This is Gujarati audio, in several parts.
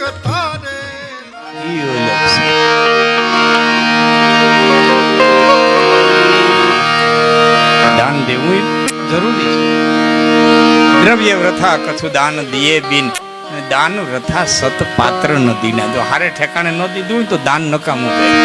કથા રે દાન દેવું જરૂરી છે. દ્રવ્ય વ્રથા કછુ દાન દિયે બિન, દાન વ્રથા સત પાત્ર ન દીના. જો હારે ઠેકાણે ન દીધું હોય તો દાન નકામું જાય.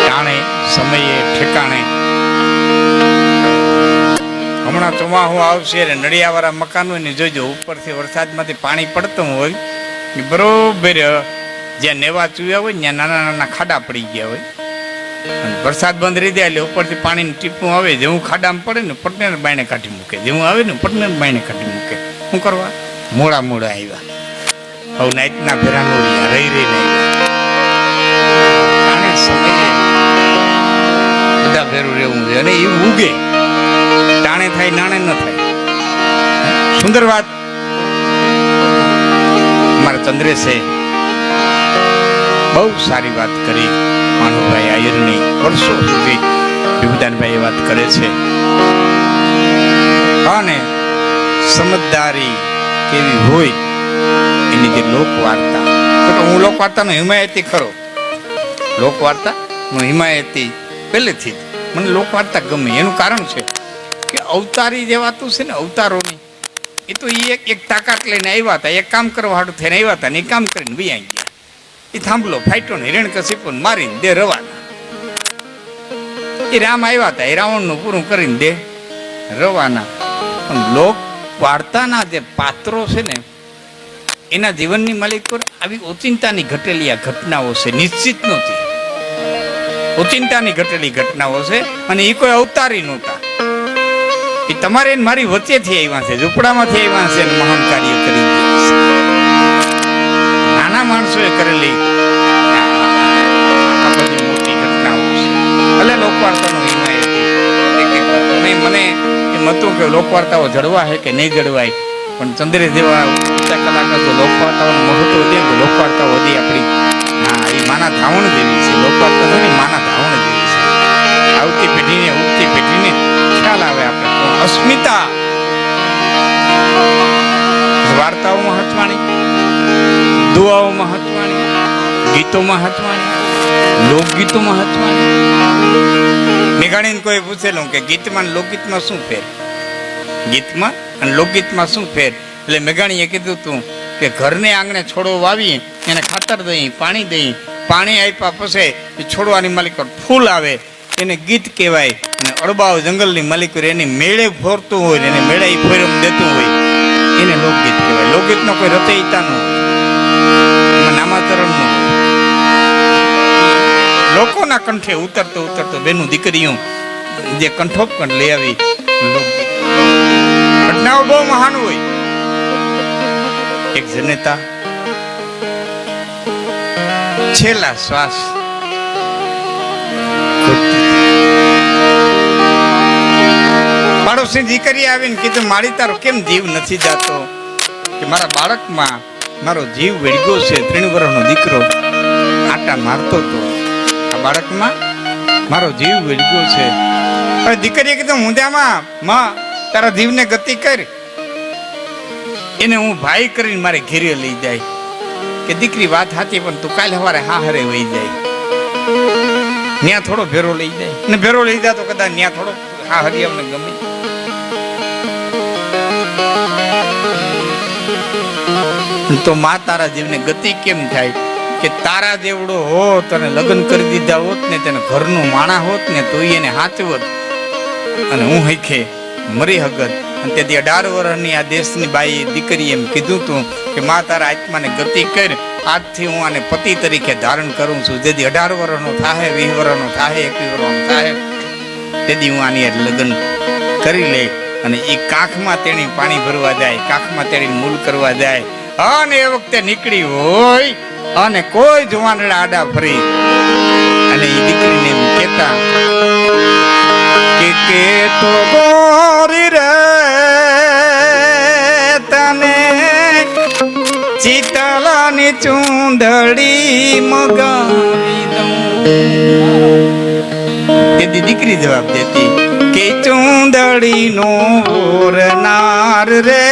ટાણે સમયે ઠેકાણે. હમણાં ચોમાહું આવશે એટલે નળિયાવાળા મકાન હોય ને જોજો ઉપરથી વરસાદમાંથી પાણી પડતું હોય બરોબર જ્યાં નેવા ચૂયા હોય ત્યાં નાના નાના ખાડા પડી ગયા હોય. વરસાદ બંધ રહી જાય એટલે ઉપરથી પાણીનું ટીપું આવે, જેવું ખાડામાં પડે ને પટને બાયણે કાઢી મૂકે, જેવું આવે ને પટને બાયણે કાઢી મૂકે. શું કરવા? મોડા મોડા આવ્યા, હવે નાઈટના ફેરાનો રહી રહીને આવ્યા. સમયે બધા ફેરું રહેવું છે અને એ ઉગે. ટાણે થાય નાણે ન થાય. સુંદર વાત મારા ચંદ્રેશે બહુ સારી વાત કરી. માનુભાઈ આયરની વર્ષો સુધી વિભૂદાનભાઈ વાત કરે છે. અને સમજદારી કેવી હોય એની જે લોકવાર્તા, હું લોકવાર્તાનો હિમાયતી ખરો. લોકવાર્તા હું હિમાયતી પહેલેથી જ. મને લોકવાર્તા ગમે. એનું કારણ છે કે અવતારી જે વાતું છે ને અવતારોની, એ તો એક તાકાત લઈને આવ્યા હતા, એક કામ કરવા હાટું થઈને આવ્યા હતા ને એ કામ કરીને બી આવી ગયા. એ થાંભલો ફાઈટો ને હિરણ્યકશિપુ મારીને દે રવાના. એ રામ આવ્યા હતા, એ રાવણનું પૂરું કરીને દે રવાના. પણ લોક વાર્તાના જે પાત્રો છે ને એના જીવનની માલિક પર આવી ઓચિંતાની ઘટેલી આ ઘટનાઓ છે. નિશ્ચિત નહોતી, ઓચિંતાની ઘટેલી ઘટનાઓ છે. અને એ કોઈ અવતારી નહોતા, એ તમારે મારી વચ્ચેથી આવ્યા છે, ઝૂંપડામાંથી આવ્યા છે અને મહાન કાર્ય કરી ગયા છે. નાના માણસોએ કરેલી આ બધી મોટી ઘટનાઓ છે. એટલે લોકવાર્તાનો હિમાયતી મને એમ હતું કે લોકવાર્તાઓ જળવા છે કે નહીં જળવાય, પણ ચંદ્રે જેવા ઊંચા કલાકાર જો લોકવાર્તાઓનું મહત્વ દે તો લોકવાર્તાઓ હતી આપણી. હા, એ માના ધાવણ જેવી છે. લોકવાર્તા નથી, માના ધાવણ જેવી છે. આવતી પેઢીને ઉગતી પેઢીને ખ્યાલ આવે આપણે અસ્મિતા. વાર્તાઓ મહત્વની, દુઆઓ મહત્વની, ગીતો મહત્વની, લોકગીતો મહત્વની. મેઘાણીને કોઈ પૂછેલું કે ગીતમાં લોકગીતમાં શું ફેર, ગીતમાં અને લોકગીતમાં શું ફેર? એટલે મેઘાણીએ કીધું તું કે ઘરને આંગણે છોડો વાવી એને ખાતર દઈ, પાણી દઈ, પાણી આપ્યા પછી એ છોડવાની માલિકો ફૂલ આવે એને ગીત કહેવાય. અને અડબાવ જંગલની માલિકો એની મેળે ફોરતું હોય ને એને મેળે ફોરમ દેતું હોય એને લોકગીત કહેવાય. લોકગીતનો કોઈ રચયિતા ન હોય, એમાં નામાતરણ ન હોય. લોકોના કંઠે ઉતરતો ઉતરતો બેનું દીકરીઓ જે કંઠોપકંઠ લઈ આવી લોકગીત. ઘટનાઓ બહુ મહાન હોય. એક જનેતા છેલ્લા શ્વાસ પાડોશી દીકરી આવીને કીધું મારી તારો કેમ જીવ નથી જાતો? કે મારા બાળકમાં મારો જીવ વેડ્યો છે. 3 વર્ષનો દીકરો આટા મારતો હતો, આ બાળકમાં મારો જીવ વેડ્યો છે. હવે દીકરીએ કીધું મુંદ્યામાં માં તારા જીવને ગતિ કરી, એને હું ભાઈ કરીને મારે ઘેરે લઈ જાય. કે દીકરી વાત સાચી, પણ તું કાલે સવારે હારે વહી જાય, ન્યા થોડો ભેરો લઈ જાય ને ભેરો લઈ જાય તો કદાચ ન્યા થોડો હારી અમને ગમે. તો માં તારા જીવને ગતિ કેમ થાય? કે તારા જેવડો હોત અને લગ્ન કરી દીધા હોત ને તેને ઘરનું માણા હોત ને તો એને હાચવત અને હું હૈખે મરી હગત. અને તેથી 18 વર્ષની આ દેશની બાઈ દીકરી એમ કીધું તું કે માં તારા આત્માને ગતિ કર, આજથી હું આને પતિ તરીકે ધારણ કરું છું. જેથી 18 વર્ષનો થાય, 20 વર્ષનો થાય, 21 વર્ષનો થાય, તેથી હું આની લગ્ન કરી લે. અને એ કાંખમાં તેણી પાણી ભરવા જાય, કાંખમાં તેણી મૂલ કરવા જાય. અને એ વખતે નીકળી હોય અને કોઈ જુવાનડા આડા ફરી અને એ દીકરીને એમ કહેતા કે તો ગોરી રે તને ચિતલાની ચૂંદડી મગાવી દઉં. તેથી દીકરી જવાબ દેતી કે ચૂંદડી નો ઓરનાર રે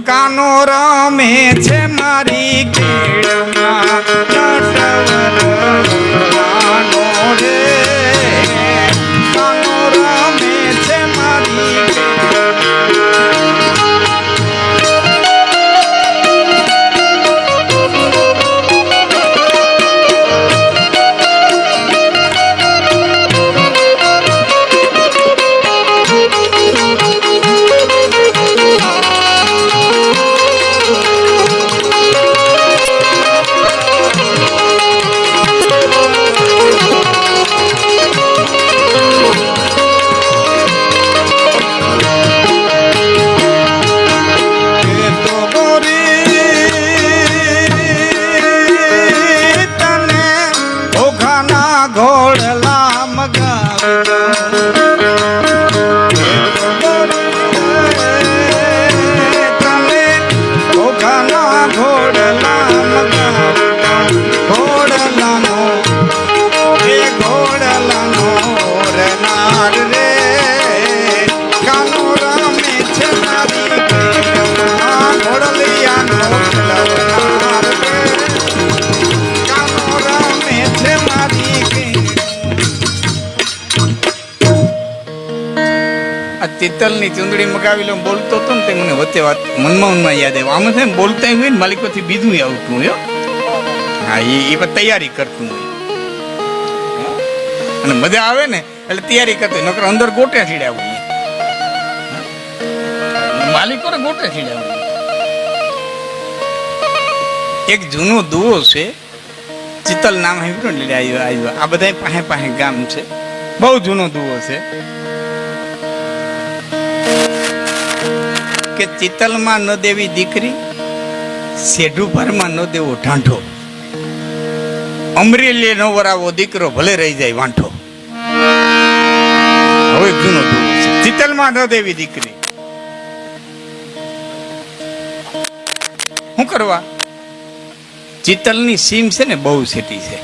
કાનો રમે છે મારી કેળમાં નટવર કાનો રે કાનો રમે છે મારી ઘોડલા તમે ઘોઘાના ઘોડલા ઘોડલાનો એ ઘોડલાનો રનાર રે કાનો રમે છે મારી ઘોડલિયાનો રનાર રે કાનો રમે છે મારી ચિત્તલની ચૂંદડી મગાવી લો બોલતો હતો ને તે મને વચ્ચે વાત મનમાં યાદ આવ્યું. આમાં છે ને બોલતા હોય ને માલિકોથી બીજું આવતું હોય. હા એ પણ તૈયારી કરતું હોય અને મજા આવે ને એટલે તૈયારી કરતું નકર અંદર ગોટે છીડ્યા હોય માલિકો ગોટે છીડ્યા હોય. એક જૂનો દુઓ છે ચિત્તલ નામ આવ્યું ને આવ્યો આ બધા પાસે પાસે ગામ છે બહુ જૂનો દુઓ છે કે ચિત્તલમાં ન દેવી દીકરી શેઢુભરમાં ન દેવો ઢાંઢો અમરેલી ન વરાવો દીકરો ભલે રહી જાય વાંઠો. હવે જૂનો દુઓ છે ચિત્તલમાં ન દેવી દીકરી શું કરવા ચિત્તલની સીમ છે ને બહુ સેટી છે.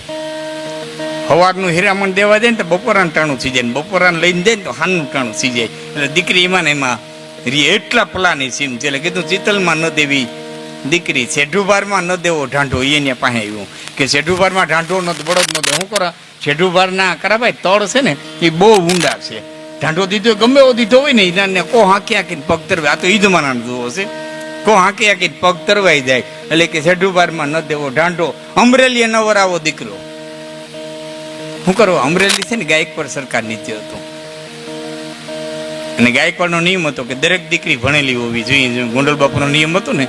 સવારનું હીરામણ દેવા જાય ને તો બપોરાનું ટાણું થઈ જાય ને બપોરાનું લઈને જાય ને તો હાનનું ટાણું થઈ જાય એટલે દીકરી એમાં ને એમાં એટલા પલાની સીમ છે એટલે કીધું ચિત્તલમાં ન દેવી દીકરી શેઢુભારમાં ન દેવો ઢાંઢો એને પાસે આવ્યું કે શેઢુભારમાં ઢાંઢો ન બળદ ન દે શું કરા શેઢુભારના કરા ભાઈ તળ છે ને એ બહુ ઊંડા છે ઢાંઢો દીધો ગમે એવો દીધો હોય ને એને કો હાંકી હાંકીને પગ તરવાય આ તો ઈદમાના જોવો છે કો હાંકી હાંકીને પગ તરવાઈ જાય એટલે કે શેઢુભારમાં ન દેવો ઢાંઢો અમરેલી ન વરાવો દીકરો. શું કરો અમરેલી છે ને ગાયકવાડ સરકાર નીચે હતું અને ગાયકવાડનો નિયમ હતો કે દરેક દીકરી ભણેલી હોવી જોઈએ. ગોંડલ બાપુનો નિયમ હતો ને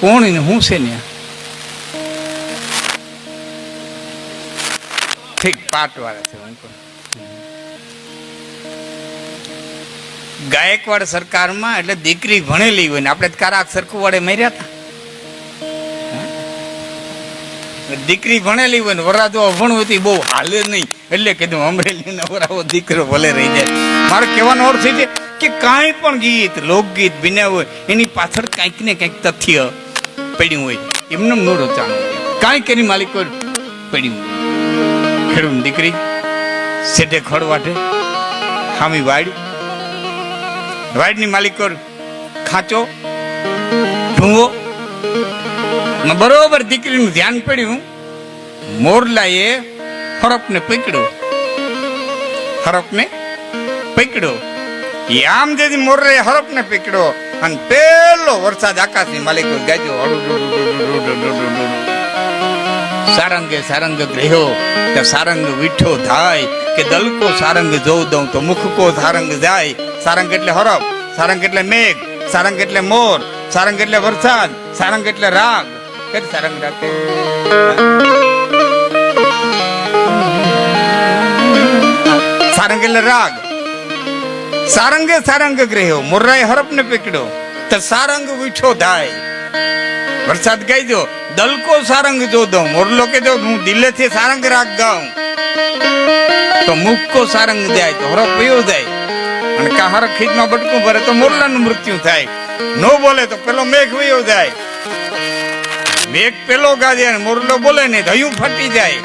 કોણ ને હું છે ને ઠીક પાટ વાળા છે ગાયકવાડ સરકારમાં એટલે દીકરી ભણેલી હોય ને આપણે કારાક સરખું વાળે માર્યા હતા. દીકરી ભણેલી હોય ને વરાજો અભણ હોય બહુ હાલે નહીં એટલે કીધું અમરેલી વરાવો દીકરો ભલે રહી જાય. મારો કહેવાનો અર્થ છે કે કાંઈ પણ ગીત લોકગીત બન્યા હોય એની પાછળ કાંઈક ને કાંઈક તથ્ય પડ્યું હોય એમને ન રચાણું કાંઈક એની માલિકો પડ્યું હોય. ખેડૂત દીકરી સેટે ખડ વાટે ખામી વાડની માલિકો ખાંચો ઢૂંવો બરોબર દીકરીનું ધ્યાન પડ્યું. મોરલાએ હરપને પકડ્યો આમ જેથી મોરલાએ હરપને પકડ્યો અને પેલો વરસાદ આકાશની માલિકો ગાજો સારંગે સારંગ ગ્રહ્યો કે સારંગ વીઠો થાય કે દલકો સારંગ જોઉં દઉં તો મુખકો સારંગ જાય. સારંગ એટલે હરપ, સારંગ એટલે મેઘ, સારંગ એટલે મોર, સારંગ એટલે વરસાદ, સારંગ એટલે રાગ. કઈ સારંગ રાખે સારંગ એટલે રાગ. સારંગે સારંગ ગ્રહ્યો મોરરાએ હરપ ને પકડ્યો તો સારંગ વીઠો થાય. વરસાદ ગાઈ દો દલકો સારંગ જો દઉં મોરલો કે જો હું દિલેથી સારંગ રાગ ગાઉં તો મુખકો સારંગ જાય તો હરપ વયો જાય અને કા હરક ખીજમાં બટકું ભરે તો મોરલાનું મૃત્યુ થાય. નો બોલે તો પેલો મેઘ વયો જાય. મેઘ પેલો ગાજે મોરલો બોલે ને ધયું ફટી જાય.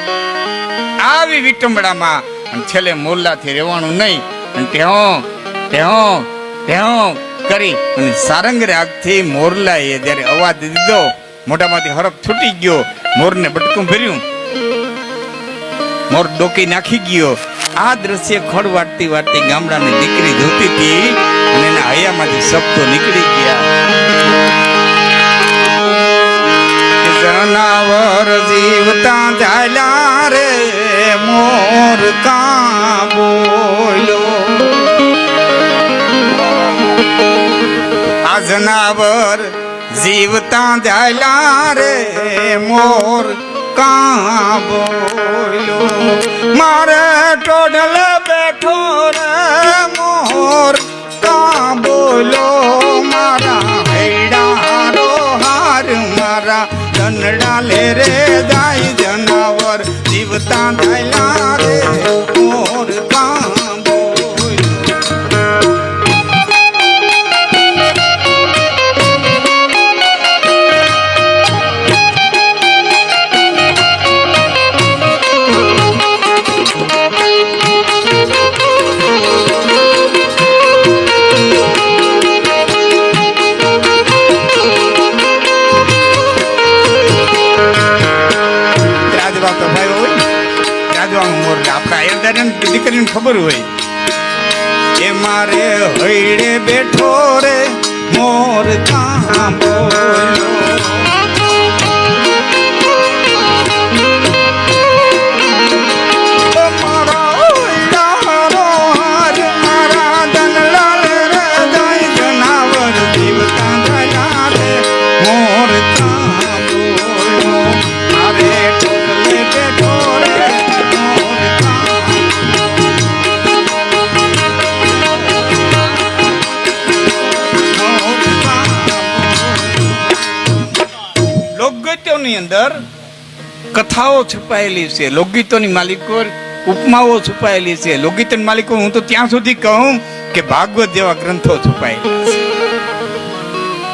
આવી વિટંબડામાં છેલ્લે મોરલાથી રહેવાનું નહીં અને ભેં કરી અને સારંગ રાગથી મોરલાએ જ્યારે અવાજ દીધો, મોઢામાંથી હરખ છૂટી ગયો, મોરને બટકું ભર્યું, મોર ડોકી નાખી ગયો. આ દ્રશ્ય ખડ વાટતી વાટતી ગામડાની દીકરી જોતી હતી અને એના હૈયામાંથી શબ્દો નીકળી ગયા. જનાવર જીવતા ચાલ્યા રે મોર કા બોલ્યો. આ જનાવર જીવતા ચાલ્યા રે મોર કા બોલ્યો. મારે ટોડલ બેઠો રે મોર કા બોલ્યો. મારા હૈડારો હાર મારા ધનડા લે રે જાય. જનાવર જીવતા ચાલ્યા રે મોર કા દીકરીને ખબર હોય એ મારે હૈડે બેઠો રે મોર કા બોલ્યો. અંદર કથાઓ છુપાયેલી છે, લોકગીતોની માલિકો ઉપમાઓ છુપાયેલી છે. લોકગીતોની માલિકો હું તો ત્યાં સુધી કહું કે ભાગવત જેવા ગ્રંથો છુપાયેલા છે.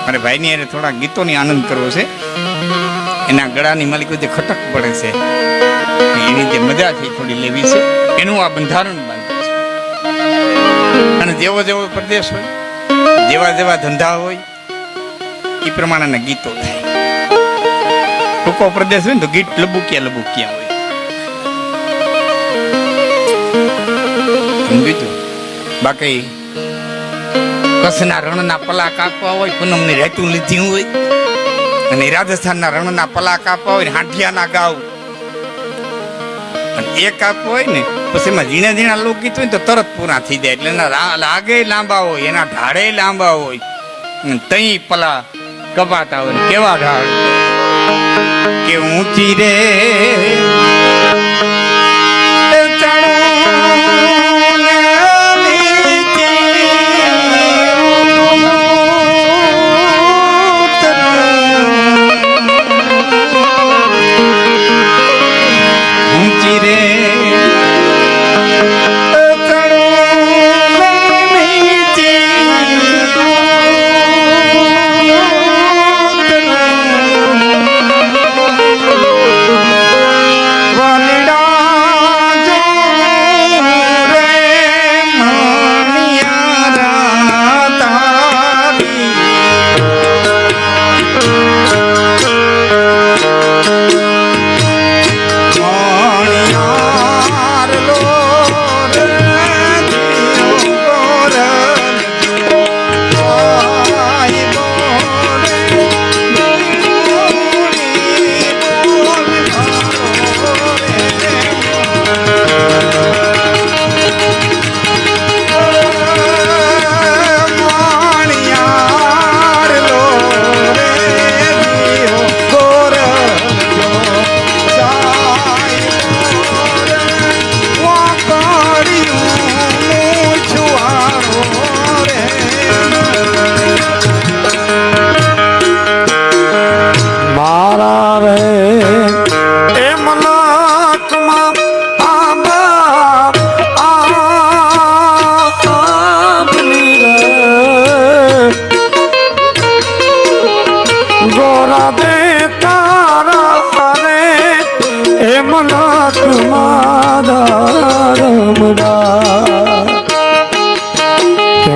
મારે ભાઈની એને થોડા ગીતોની આનંદ કરવો છે. એના ગળાની માલિકો જે ખટક પડે છે એની જે મજા છે થોડી લેવી છે. એનું આ બંધારણ બાંધ્યું છે. અને જેવો જેવો પ્રદેશ હોય, જેવા જેવા ધંધા હોય એ પ્રમાણેના ગીતો થાય. ટૂંકો પ્રદેશ હોય ને તો ગીત લબુકિયા લબુકિયા હોય. સમજ્યું? બાકી કચ્છના રણના પલા કાપવા હોય, પૂનમની રાતું લીધી હોય, અને રાજસ્થાનના રણના પલા કાપવા હોય, હાંઠિયાના ગાવ અને એ કાપવા હોય ને પછી એમાં ઝીણા ઝીણા લોકગીત હોય તો તરત પૂરા થઈ જાય. એટલે એના લાગે લાંબા હોય, એના ઢાળે લાંબા હોય, તઈ પલા કપાતા હોય. કેવા ઢાળ કે ઊંચી રે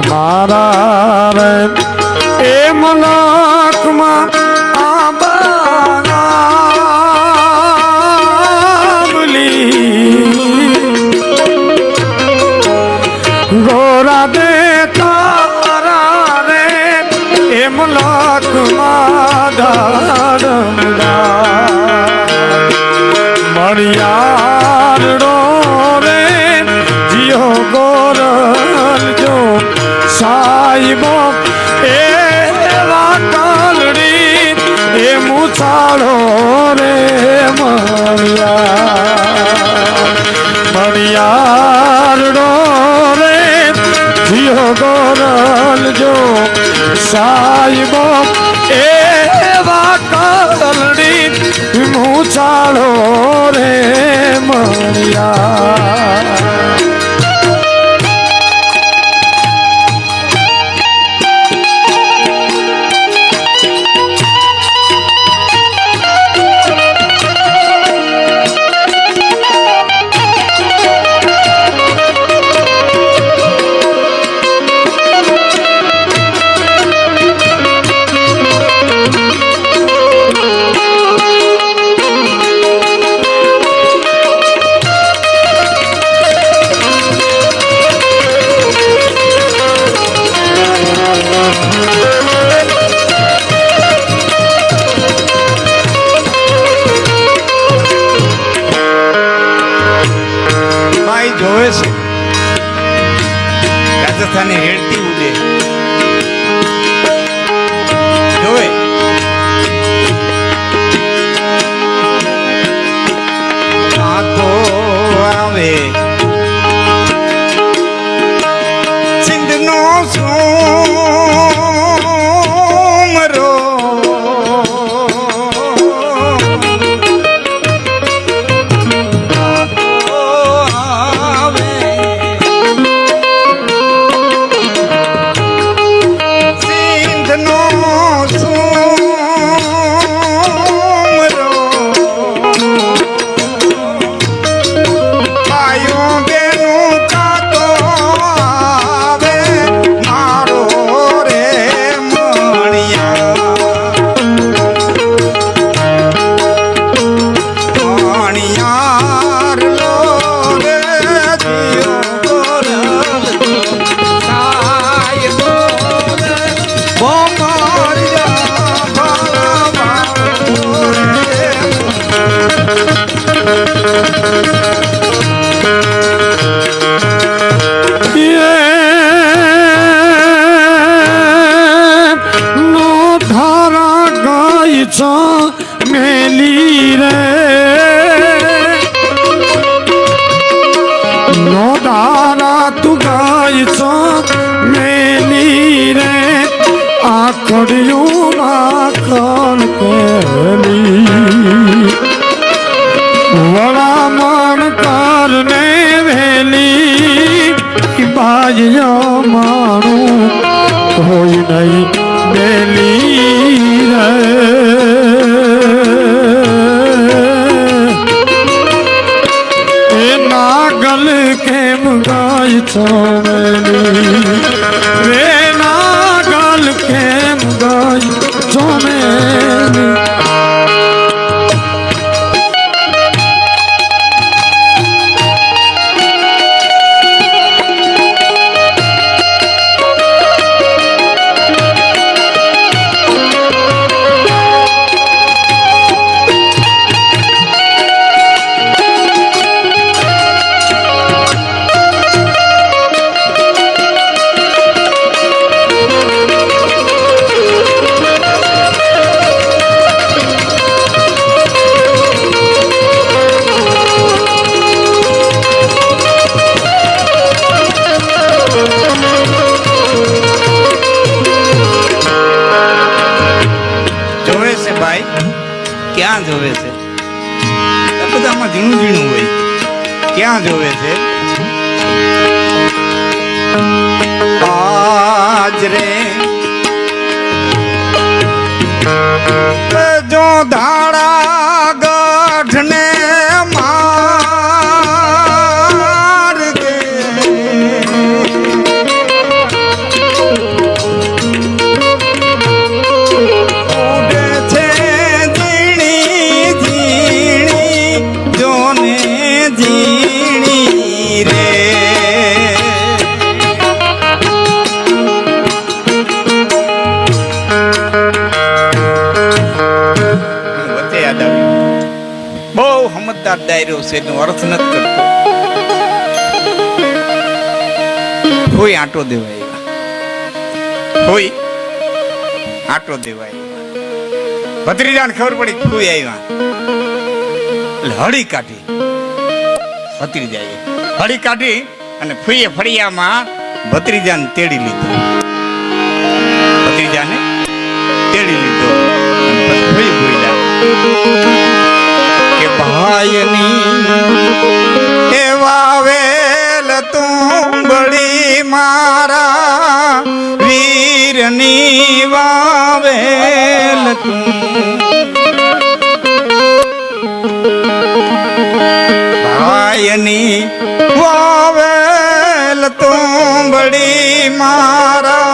મારા રે એમ લાખમાં ગોરા દે તારા રે એમ લાખમાં દાડમડા મળિયારડો રે જીઓ ગોરલ જો સાઈબો એ વાટલડી એ મુછાળો રે મળિયારડો રે જીઓ ગોરલ જો સાઈબો એ વાટલડી મુછાળો રે મળિયા જોવે છે રાજસ્થાની હેડતી ઉડે જોવે આંખો આવે સિંધનો સોમરો મેલી રે નો દારા તું ગાય છો મેલી રે આખડિયું માખણ કેલી વડા મણ કરને વેલી બાજ્યો માણું કોઈ નહીં મેલી રે નાગલ કેમ ગાય છો મેલી રે નાગલ કેમ ગાય છો મેલી ક્યાં જોવે છે બધામાં ઝીણું ઝીણું હોય ક્યાં જોવે છે આજ રે જો ધાડા ગઢને માર દે રહ્યો છે એનો અર્થ નથી કરતો. કોઈ આંટો દેવા આવ્યા, કોઈ આંટો દેવા આવ્યા. ભત્રીજાને ખબર પડી કોઈ આવ્યા એટલે હળી કાઢી. ભત્રીજાએ હળી કાઢી અને ફૂઈએ ફળિયામાં ભત્રીજાને તેડી લીધો. ભત્રીજાને તેડી લીધો અને પછી ફૂઈ બોલ્યા કે ભાઈની એ વાવેલ તું બળી મારા વીરની વાવેલ તું. ભાઈની વાવેલ તું બળી મારા